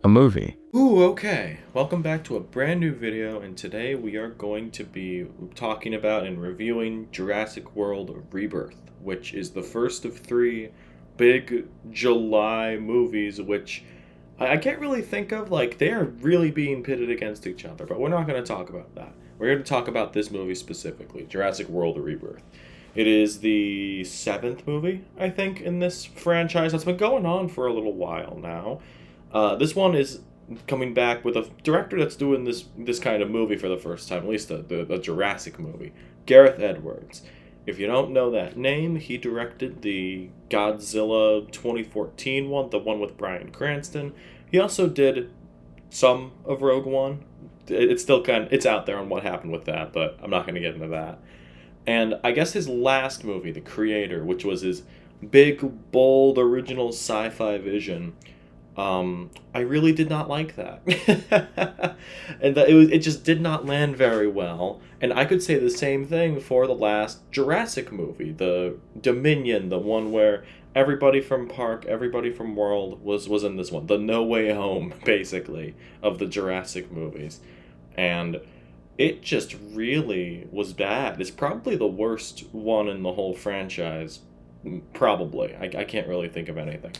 a movie. Ooh, okay. Welcome back to a brand new video, and today we are going to be talking about and reviewing Jurassic World Rebirth, which is the first of three big July movies, which I can't really think of. Like, they are really being pitted against each other, but we're not going to talk about that. We're going to talk about this movie specifically, Jurassic World Rebirth. It is the seventh movie, I think, in this franchise that's been going on for a little while now. This one is coming back with a director that's doing this kind of movie for the first time, at least the Jurassic movie, Gareth Edwards. If you don't know that name, he directed the Godzilla 2014 one, the one with Bryan Cranston. He also did some of Rogue One. It's still it's out there on what happened with that, but I'm not going to get into that. And I guess his last movie, The Creator, which was his big, bold, original sci-fi vision, I really did not like that, and it just did not land very well. And I could say the same thing for the last Jurassic movie, the Dominion, the one where everybody from Park, everybody from World was in this one, the No Way Home, basically, of the Jurassic movies, and it just really was bad. It's probably the worst one in the whole franchise, probably. I can't really think of anything.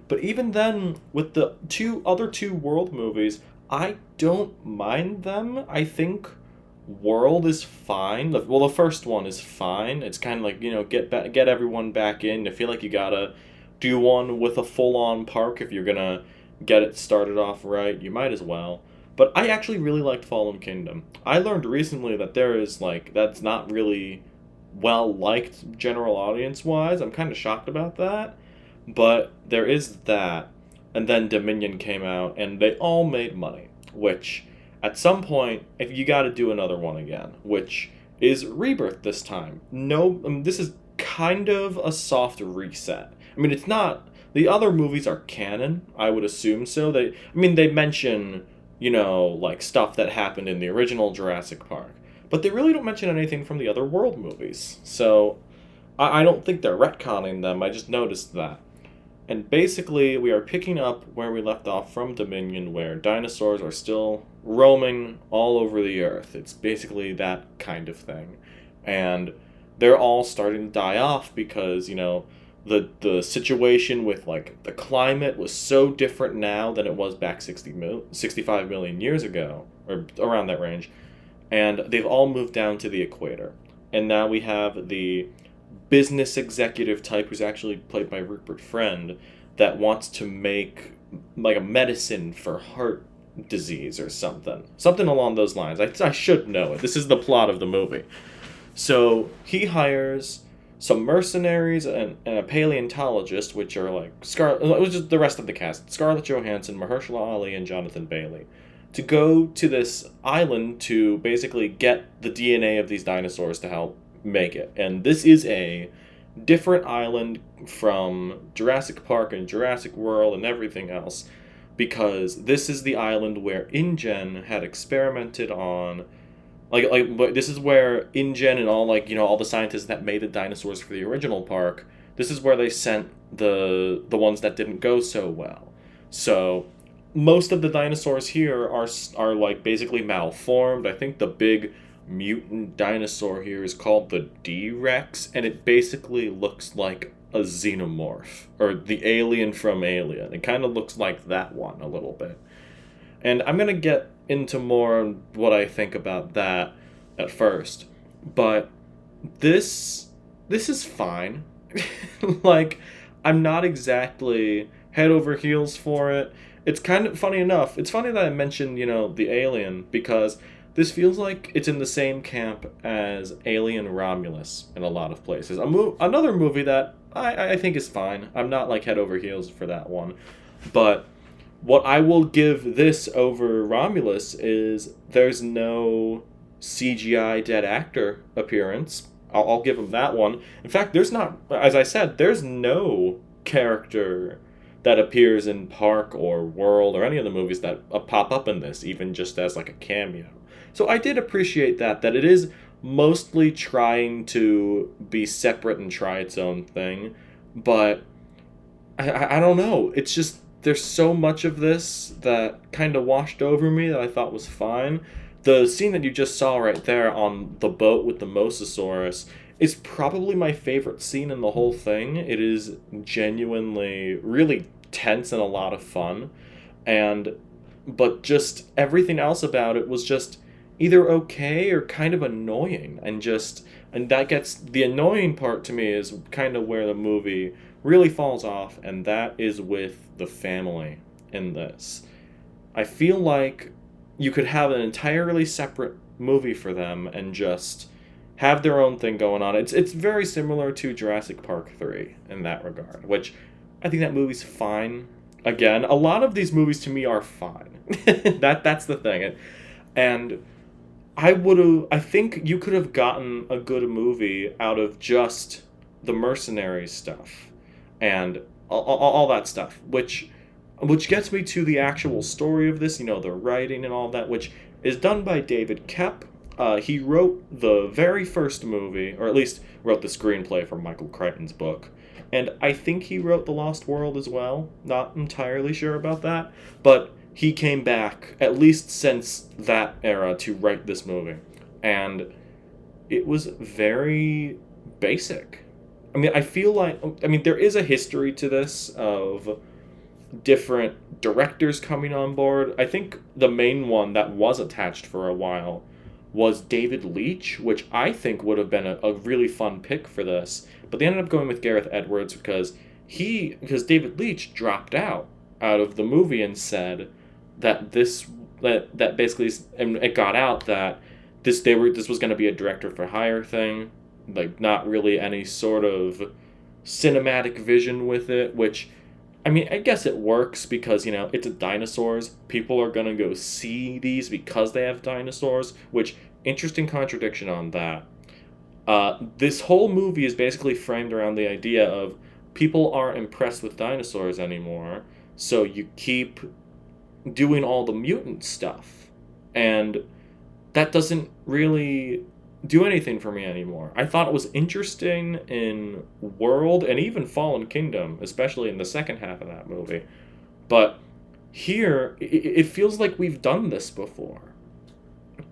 But even then, with the other two World movies, I don't mind them. I think World is fine. Well, the first one is fine. It's kind of like, get everyone back in. I feel like you gotta do one with a full-on park if you're gonna get it started off right. You might as well. But I actually really liked Fallen Kingdom. I learned recently that that's not really well liked general audience wise. I'm kind of shocked about that. But there is that, and then Dominion came out, and they all made money, which, at some point, if you got to do another one again, which is Rebirth this time. No, this is kind of a soft reset. I mean, it's not, the other movies are canon, I would assume so. They mention, like, stuff that happened in the original Jurassic Park, but they really don't mention anything from the other World movies, so I don't think they're retconning them, I just noticed that. And basically, we are picking up where we left off from Dominion, where dinosaurs are still roaming all over the earth. It's basically that kind of thing. And they're all starting to die off because, the situation with, like, the climate was so different now than it was back 65 million years ago, or around that range. And they've all moved down to the equator. And now we have the business executive type who's actually played by Rupert Friend that wants to make like a medicine for heart disease or something along those lines. I should know it. This is the plot of the movie. So he hires some mercenaries and a paleontologist, which are like which is the rest of the cast: Scarlett Johansson, Mahershala Ali, and Jonathan Bailey, to go to this island to basically get the DNA of these dinosaurs to help make it. And this is a different island from Jurassic Park and Jurassic World and everything else, because this is the island where InGen had experimented on, but this is where InGen and all the scientists that made the dinosaurs for the original park, this is where they sent the ones that didn't go so well. So most of the dinosaurs here are like basically malformed. I think the big mutant dinosaur here is called the D-Rex, and it basically looks like a xenomorph, or the alien from Alien. It kind of looks like that one a little bit. And I'm going to get into more what I think about that at first. But this is fine. Like, I'm not exactly head over heels for it. It's kind of funny enough. It's funny that I mentioned, the alien, because this feels like it's in the same camp as Alien Romulus in a lot of places. Another movie that I think is fine. I'm not like head over heels for that one. But what I will give this over Romulus is there's no CGI dead actor appearance. I'll give him that one. In fact, there's not, as I said, there's no character that appears in Park or World or any of the movies that pop up in this, even just as like a cameo. So I did appreciate that it is mostly trying to be separate and try its own thing, but I don't know. It's just there's so much of this that kind of washed over me that I thought was fine. The scene that you just saw right there on the boat with the Mosasaurus is probably my favorite scene in the whole thing. It is genuinely really tense and a lot of fun. And but just everything else about it was just either okay or kind of annoying, and that gets the annoying part to me is kind of where the movie really falls off, and that is with the family in this. I feel like you could have an entirely separate movie for them and just have their own thing going on. It's very similar to Jurassic Park 3 in that regard, which I think that movie's fine. Again, a lot of these movies to me are fine. That's the thing. And I think you could have gotten a good movie out of just the mercenaries stuff and all that stuff, which gets me to the actual story of this, the writing and all that, which is done by David Koepp. He wrote the very first movie, or at least wrote the screenplay for Michael Crichton's book. And I think he wrote The Lost World as well. Not entirely sure about that. But he came back, at least since that era, to write this movie. And it was very basic. There is a history to this of different directors coming on board. I think the main one that was attached for a while was David Leitch, which I think would have been a really fun pick for this. But they ended up going with Gareth Edwards because David Leitch dropped out of the movie and said that that basically, and it got out that this was going to be a director for hire thing, like not really any sort of cinematic vision with it, which I guess it works because, it's dinosaurs. People are going to go see these because they have dinosaurs, which, interesting contradiction on that. This whole movie is basically framed around the idea of people aren't impressed with dinosaurs anymore, so you keep doing all the mutant stuff. And that doesn't really do anything for me anymore. I thought it was interesting in World and even Fallen Kingdom, especially in the second half of that movie. But here, it feels like we've done this before.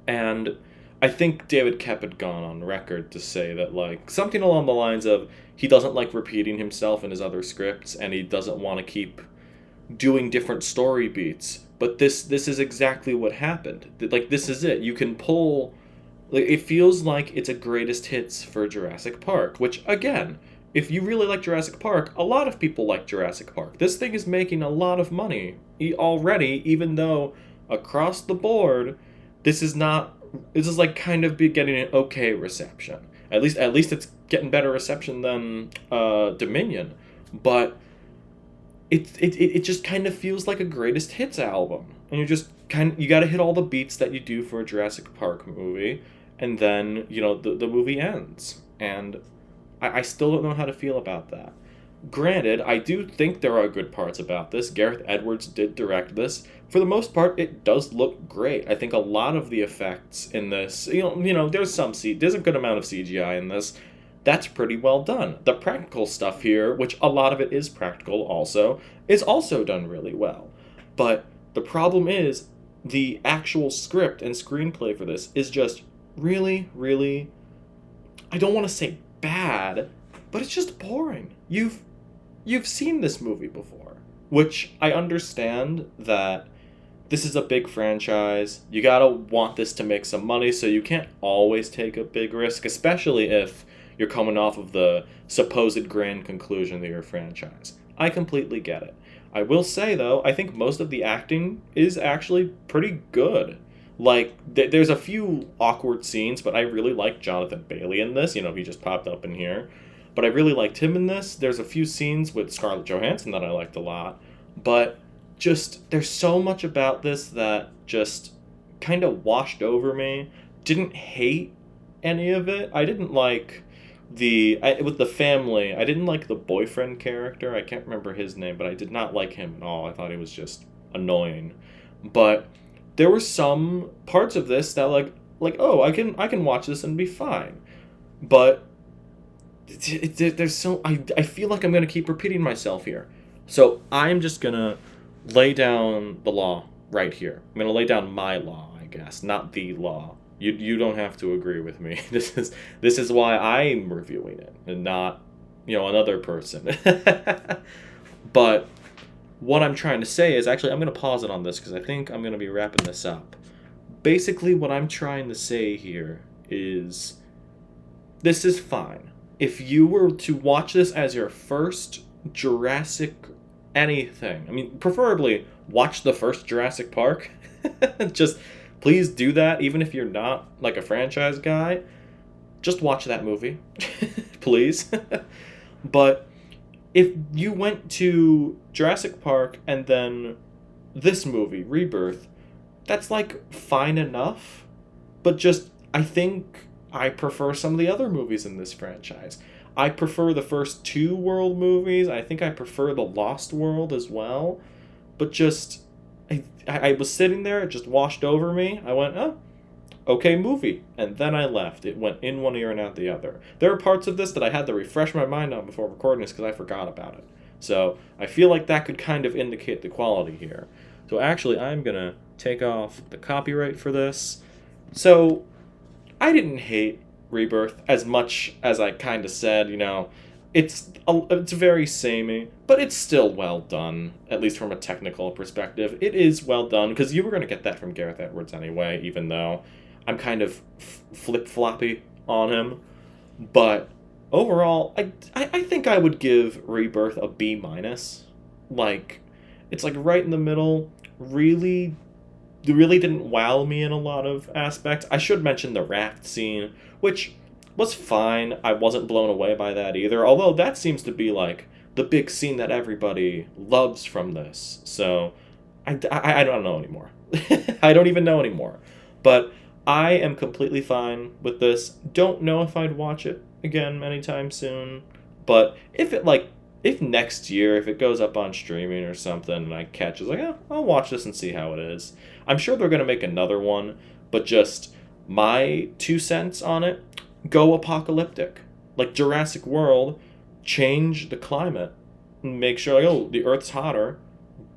And I think David Koepp had gone on record to say that, something along the lines of he doesn't like repeating himself in his other scripts, and he doesn't want to keep doing different story beats. But this is exactly what happened. This is it. You can pull... it feels like it's a greatest hits for Jurassic Park, which, again, if you really like Jurassic Park, a lot of people like Jurassic Park. This thing is making a lot of money already, even though across the board, this is kind of getting an okay reception. At least it's getting better reception than Dominion, but it just kind of feels like a greatest hits album, and you got to hit all the beats that you do for a Jurassic Park movie. And then, the movie ends. And I still don't know how to feel about that. Granted, I do think there are good parts about this. Gareth Edwards did direct this. For the most part, it does look great. I think a lot of the effects in this, there's a good amount of CGI in this. That's pretty well done. The practical stuff here, which a lot of it is practical also, is also done really well. But the problem is, the actual script and screenplay for this is just really, really, I don't want to say bad, but it's just boring. You've seen this movie before, which I understand that this is a big franchise. You gotta want this to make some money, so you can't always take a big risk, especially if you're coming off of the supposed grand conclusion of your franchise. I completely get it. I will say, though, I think most of the acting is actually pretty good. There's a few awkward scenes, but I really like Jonathan Bailey in this. He just popped up in here. But I really liked him in this. There's a few scenes with Scarlett Johansson that I liked a lot. But there's so much about this that just kind of washed over me. Didn't hate any of it. I didn't like with the family, I didn't like the boyfriend character. I can't remember his name, but I did not like him at all. I thought he was just annoying. But there were some parts of this that oh, I can watch this and be fine. But there's I feel like I'm gonna keep repeating myself here. So I'm just gonna lay down the law right here. I'm going to lay down my law, I guess, not the law. You don't have to agree with me. This is why I'm reviewing it and not, another person. But what I'm trying to say is, actually, I'm going to pause it on this because I think I'm going to be wrapping this up. Basically, what I'm trying to say here is this is fine. If you were to watch this as your first Jurassic anything, I mean, preferably watch the first Jurassic Park. Just please do that, even if you're not like a franchise guy. Just watch that movie, please. But if you went to Jurassic Park and then this movie, Rebirth, that's like fine enough. But just, I think I prefer some of the other movies in this franchise. I prefer the first two World movies. I think I prefer the Lost World as well. But just, I was sitting there, it just washed over me. I went, oh, okay movie. And then I left. It went in one ear and out the other. There are parts of this that I had to refresh my mind on before recording this because I forgot about it. So I feel like that could kind of indicate the quality here. So actually, I'm going to take off the copyright for this. So I didn't hate Rebirth as much as I kind of said, it's very samey, but it's still well done, at least from a technical perspective. It is well done, because you were going to get that from Gareth Edwards anyway, even though I'm kind of flip-floppy on him. But overall, I think I would give Rebirth a B-. Like, it's like right in the middle. Really didn't wow me in a lot of aspects. I should mention the raft scene, which was fine. I wasn't blown away by that either, although that seems to be like the big scene that everybody loves from this. So I don't know anymore. I don't even know anymore. But I am completely fine with this. Don't know if I'd watch it again anytime soon. But if next year, if it goes up on streaming or something and I catch it, like, oh, I'll watch this and see how it is. I'm sure they're going to make another one, but just my 2 cents on it, go apocalyptic. Like Jurassic World, change the climate. Make sure, like, oh, the Earth's hotter.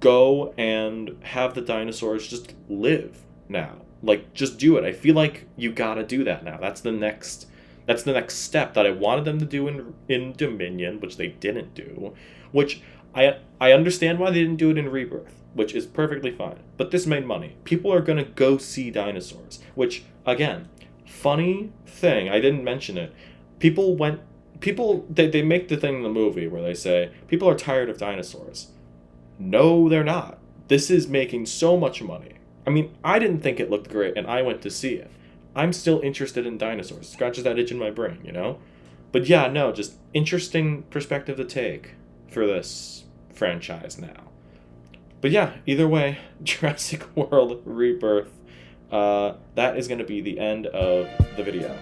Go and have the dinosaurs just live now. Like, just do it. I feel like you gotta do that now. That's the next step that I wanted them to do in Dominion, which they didn't do. Which I understand why they didn't do it in Rebirth, which is perfectly fine. But this made money. People are gonna go see dinosaurs. Which, again, funny thing, I didn't mention it. They make the thing in the movie where they say, people are tired of dinosaurs. No, they're not. This is making so much money. I mean, I didn't think it looked great, and I went to see it. I'm still interested in dinosaurs. Scratches that itch in my brain, But yeah, no, just interesting perspective to take for this franchise now. But yeah, either way, Jurassic World Rebirth, that is going to be the end of the video.